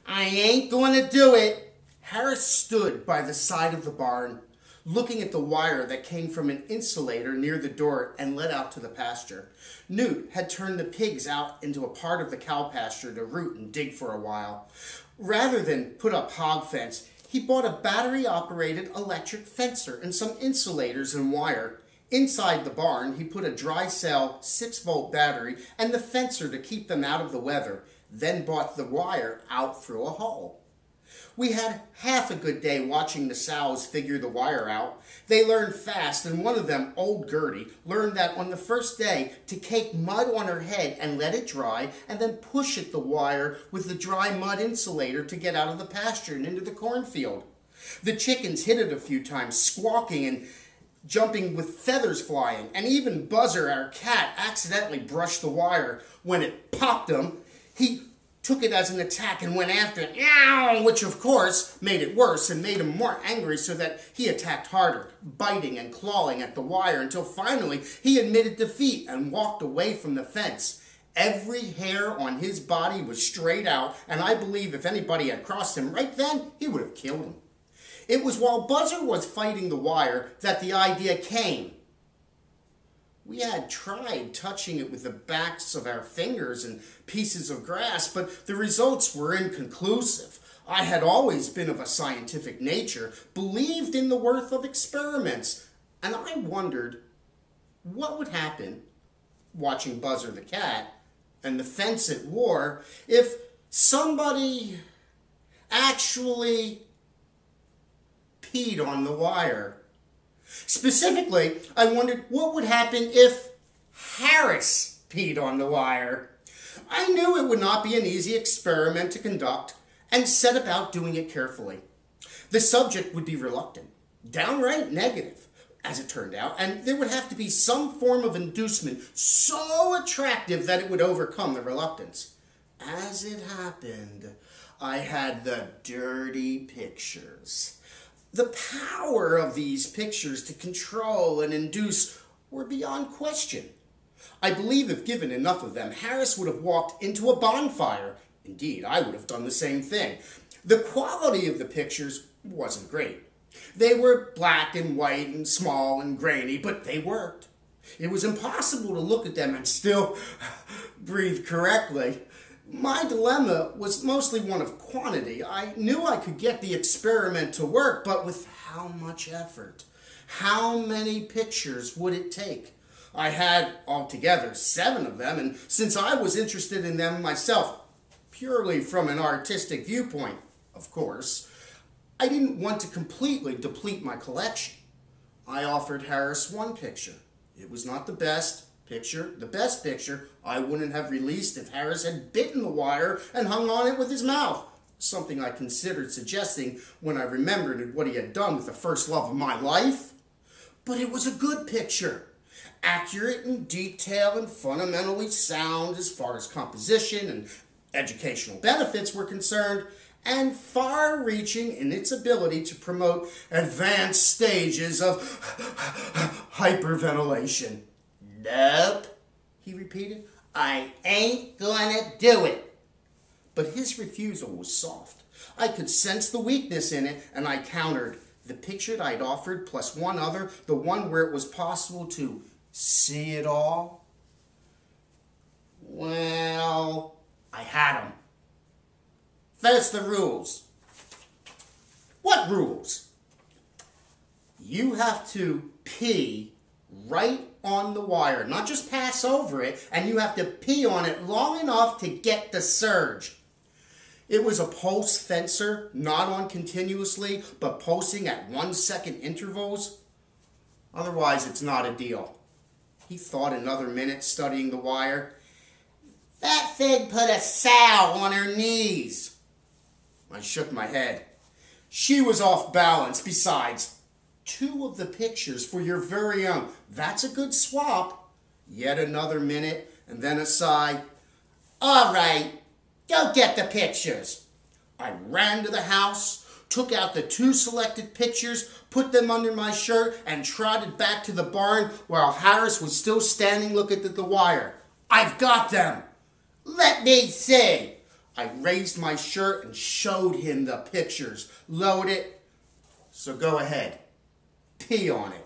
I ain't gonna do it. Harris stood by the side of the barn, looking at the wire that came from an insulator near the door and led out to the pasture. Newt had turned the pigs out into a part of the cow pasture to root and dig for a while. Rather than put up hog fence, he bought a battery-operated electric fencer and some insulators and wire. Inside the barn, he put a dry cell 6-volt battery and the fencer to keep them out of the weather, then bought the wire out through a hole. We had half a good day watching the sows figure the wire out. They learned fast, and one of them, old Gertie, learned that on the first day to cake mud on her head and let it dry, and then push at the wire with the dry mud insulator to get out of the pasture and into the cornfield. The chickens hit it a few times, squawking and jumping with feathers flying, and even Buzzer, our cat, accidentally brushed the wire. When it popped him, he took it as an attack and went after it, meow, which of course made it worse and made him more angry, so that he attacked harder, biting and clawing at the wire until finally he admitted defeat and walked away from the fence. Every hair on his body was straight out, and I believe if anybody had crossed him right then, he would have killed him. It was while Buzzer was fighting the wire that the idea came. We had tried touching it with the backs of our fingers and pieces of grass, but the results were inconclusive. I had always been of a scientific nature, believed in the worth of experiments, and I wondered what would happen, watching Buzzer the cat and the fence at war, if somebody actually peed on the wire. Specifically, I wondered what would happen if Harris peed on the wire. I knew it would not be an easy experiment to conduct and set about doing it carefully. The subject would be reluctant, downright negative, as it turned out, and there would have to be some form of inducement so attractive that it would overcome the reluctance. As it happened, I had the dirty pictures. The power of these pictures to control and induce were beyond question. I believe if given enough of them, Harris would have walked into a bonfire. Indeed, I would have done the same thing. The quality of the pictures wasn't great. They were black and white and small and grainy, but they worked. It was impossible to look at them and still breathe correctly. My dilemma was mostly one of quantity. I knew I could get the experiment to work, but with how much effort? How many pictures would it take? I had altogether 7 of them, and since I was interested in them myself, purely from an artistic viewpoint, of course, I didn't want to completely deplete my collection. I offered Harris 1 picture. It was not the best picture. The best picture I wouldn't have released if Harris had bitten the wire and hung on it with his mouth, something I considered suggesting when I remembered what he had done with the first love of my life. But it was a good picture, accurate in detail and fundamentally sound as far as composition and educational benefits were concerned, and far-reaching in its ability to promote advanced stages of hyperventilation. Nope, he repeated. I ain't gonna do it. But his refusal was soft. I could sense the weakness in it, and I countered. The picture I'd offered, plus 1 other, the one where it was possible to see it all. Well, I had 'em. First, the rules. What rules? You have to pee right on the wire, not just pass over it, and you have to pee on it long enough to get the surge. It was a pulse fencer, not on continuously, but pulsing at 1-second intervals. Otherwise, it's not a deal. He thought another minute, studying the wire. That thing put a sow on her knees. I shook my head. She was off balance. Besides, 2 of the pictures for your very own. That's a good swap. Yet another minute, and then a sigh. All right, go get the pictures. I ran to the house, took out the 2 selected pictures, put them under my shirt, and trotted back to the barn while Harris was still standing looking at the wire. I've got them. Let me see. I raised my shirt and showed him the pictures. Load it. So go ahead. Pee on it.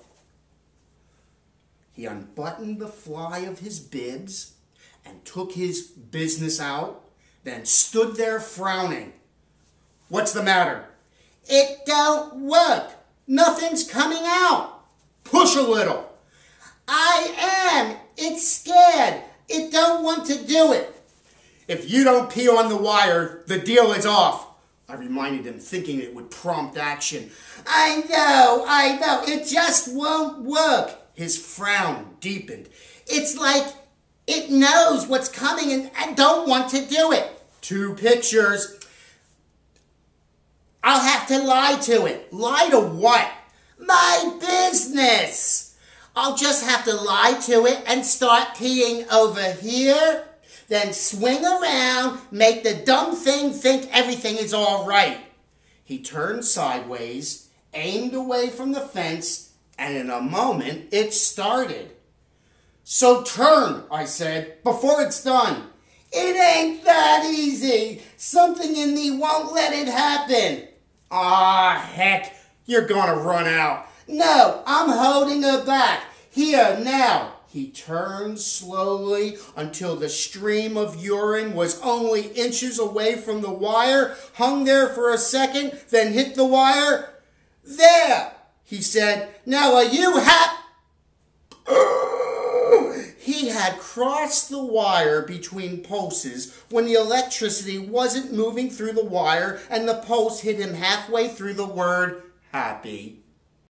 He unbuttoned the fly of his bibs and took his business out, then stood there frowning. What's the matter? It don't work. Nothing's coming out. Push a little. I am. It's scared. It don't want to do it. If you don't pee on the wire, the deal is off. I reminded him, thinking it would prompt action. I know. It just won't work. His frown deepened. It's like it knows what's coming and don't want to do it. 2 pictures. I'll have to lie to it. Lie to what? My business. I'll just have to lie to it and start peeing over here, then swing around, make the dumb thing think everything is all right. He turned sideways, aimed away from the fence, and in a moment it started. So turn, I said, before it's done. It ain't that easy. Something in me won't let it happen. Ah, heck, you're gonna run out. No, I'm holding her back. Here, now. He turned slowly until the stream of urine was only inches away from the wire, hung there for a second, then hit the wire. There, he said. Now are you happy? He had crossed the wire between pulses when the electricity wasn't moving through the wire and the pulse hit him halfway through the word happy.